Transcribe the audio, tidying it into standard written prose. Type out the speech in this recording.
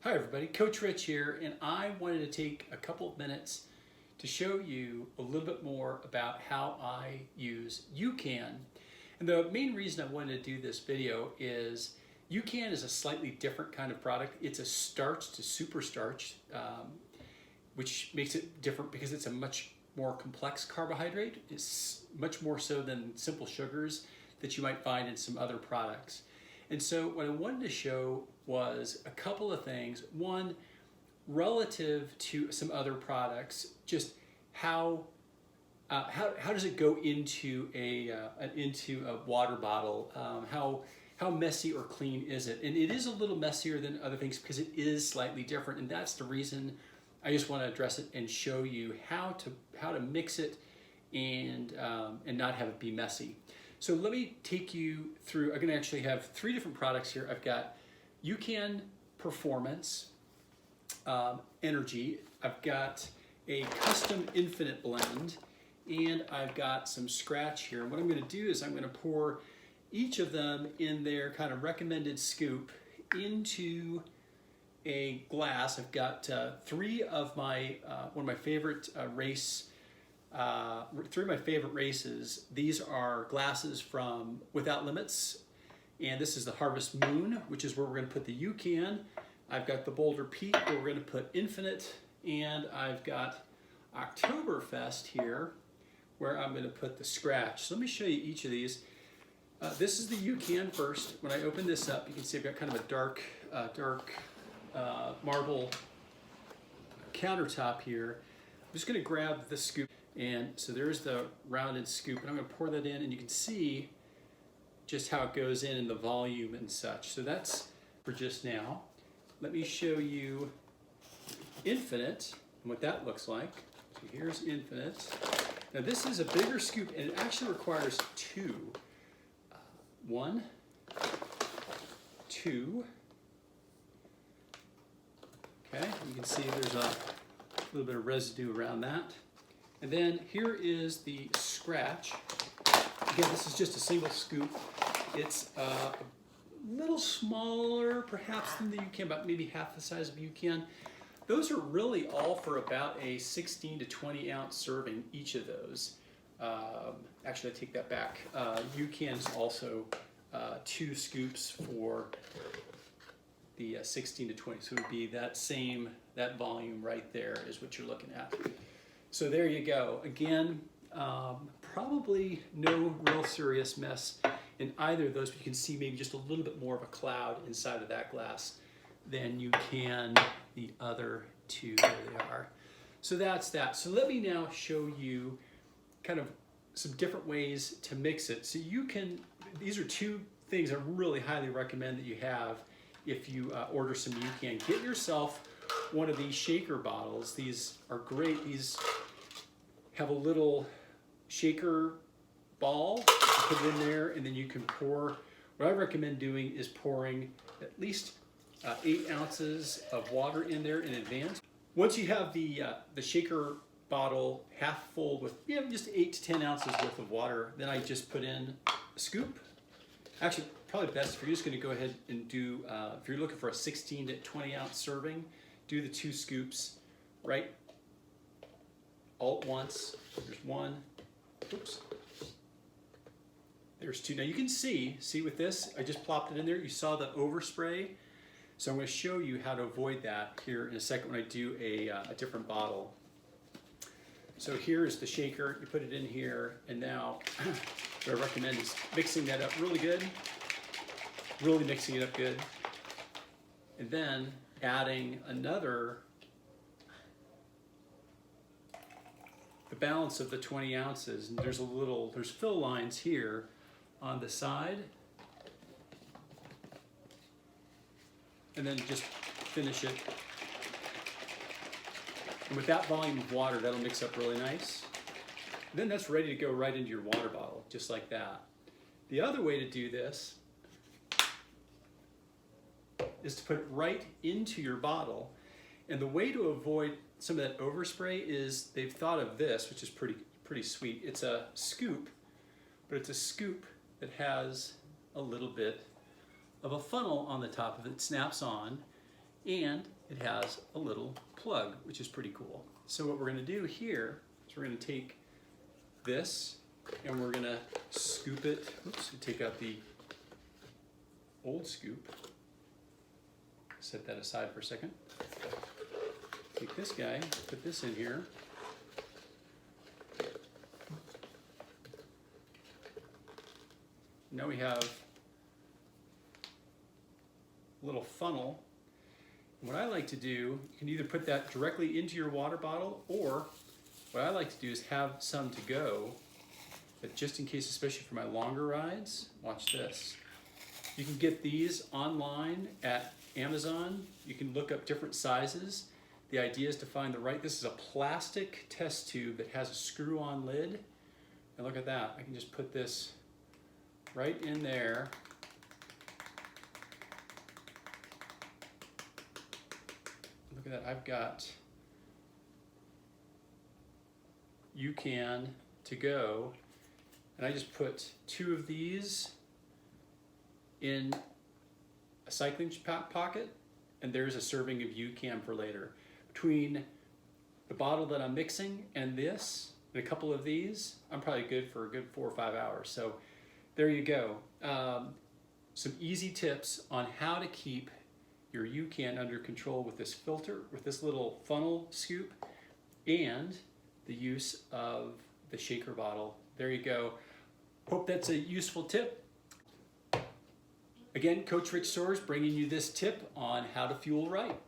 Hi everybody, Coach Rich here, and I wanted to take a couple of minutes to show you a little bit more about how I use UCAN. And the main reason I wanted to do this video is UCAN is a slightly different kind of product. It's a starch to super starch, which makes it different because it's a much more complex carbohydrate. It's much more so than simple sugars that you might find in some other products. And so what I wanted to show was a couple of things. One, relative to some other products, just how does it go into a water bottle? How messy or clean is it? And it is a little messier than other things because it is slightly different, and that's the reason I just want to address it and show you how to mix it and not have it be messy. So let me take you through. I'm going to actually have three different products here. I've got UCAN Performance Energy. I've got a custom infinite blend, and I've got some scratch here. And what I'm going to do is I'm going to pour each of them in their kind of recommended scoop into a glass. I've got three of my one of my favorite three of my favorite races. These are glasses from Without Limits, and this is the Harvest Moon, which is where we're going to put the UCAN. I've got the Boulder Peak, where we're going to put Infinite, and I've got Oktoberfest here, where I'm going to put the Scratch. So let me show you each of these. This is the UCAN first. When I open this up, you can see I've got kind of a dark marble countertop here. I'm just going to grab the scoop. And so there's the rounded scoop, and I'm going to pour that in, and you can see just how it goes in the volume and such. So that's for just now. Let me show you Infinite and what that looks like. So here's Infinite. Now this is a bigger scoop, and it actually requires two. One, two. Okay, you can see there's a little bit of residue around that. And then here is the Scratch. Again, this is just a single scoop. It's a little smaller perhaps than the UCAN, about maybe half the size of UCAN. Those are really all for about a 16 to 20 ounce serving, each of those. Actually, I take that back. UCAN is also 2 scoops for the 16 to 20. So it would be that volume right there is what you're looking at. So there you go. Again, probably no real serious mess in either of those, but you can see maybe just a little bit more of a cloud inside of that glass than you can the other two. There they are. So that's that. So let me now show you kind of some different ways to mix it. So you can, these are two things I really highly recommend that you have if you order some UCAN. Get yourself one of these shaker bottles. These are great. These have a little shaker ball. You put it in there, and then you can pour. What I recommend doing is pouring at least 8 ounces of water in there in advance. Once you have the shaker bottle half full with just 8 to 10 ounces worth of water, then I just put in a scoop. Actually, probably best if you're just going to go ahead and do, if you're looking for a 16 to 20 ounce serving, do the 2 scoops right all at once. There's 1. Oops. There's 2. Now you can see with this, I just plopped it in there. You saw the overspray. So I'm going to show you how to avoid that here in a second when I do a different bottle. So here's the shaker. You put it in here, and now what I recommend is mixing that up really good. Really mixing it up good. And then adding the balance of the 20 ounces. And there's fill lines here on the side. And then just finish it. And with that volume of water, that'll mix up really nice. And then that's ready to go right into your water bottle, just like that. The other way to do this is to put it right into your bottle. And the way to avoid some of that overspray is they've thought of this, which is pretty sweet. It's a scoop, but it's a scoop that has a little bit of a funnel on the top of it. It snaps on, and it has a little plug, which is pretty cool. So what we're gonna do here is we're gonna take this and we're gonna scoop it. Oops, take out the old scoop. Set that aside for a second. Take this guy, put this in here. Now we have a little funnel. What I like to do, you can either put that directly into your water bottle, or what I like to do is have some to go, but just in case, especially for my longer rides, watch this. You can get these online at Amazon. You can look up different sizes. The idea is to find the right, this is a plastic test tube that has a screw-on lid. And look at that, I can just put this right in there. Look at that, I've got UCAN to go, and I just put 2 of these in a cycling pocket, and there's a serving of UCAN for later. Between the bottle that I'm mixing and this, and a couple of these, I'm probably good for a good 4 or 5 hours. So there you go. Some easy tips on how to keep your UCAN under control with this filter, with this little funnel scoop, and the use of the shaker bottle. There you go. Hope that's a useful tip. Again, Coach Rich Soares bringing you this tip on how to fuel right.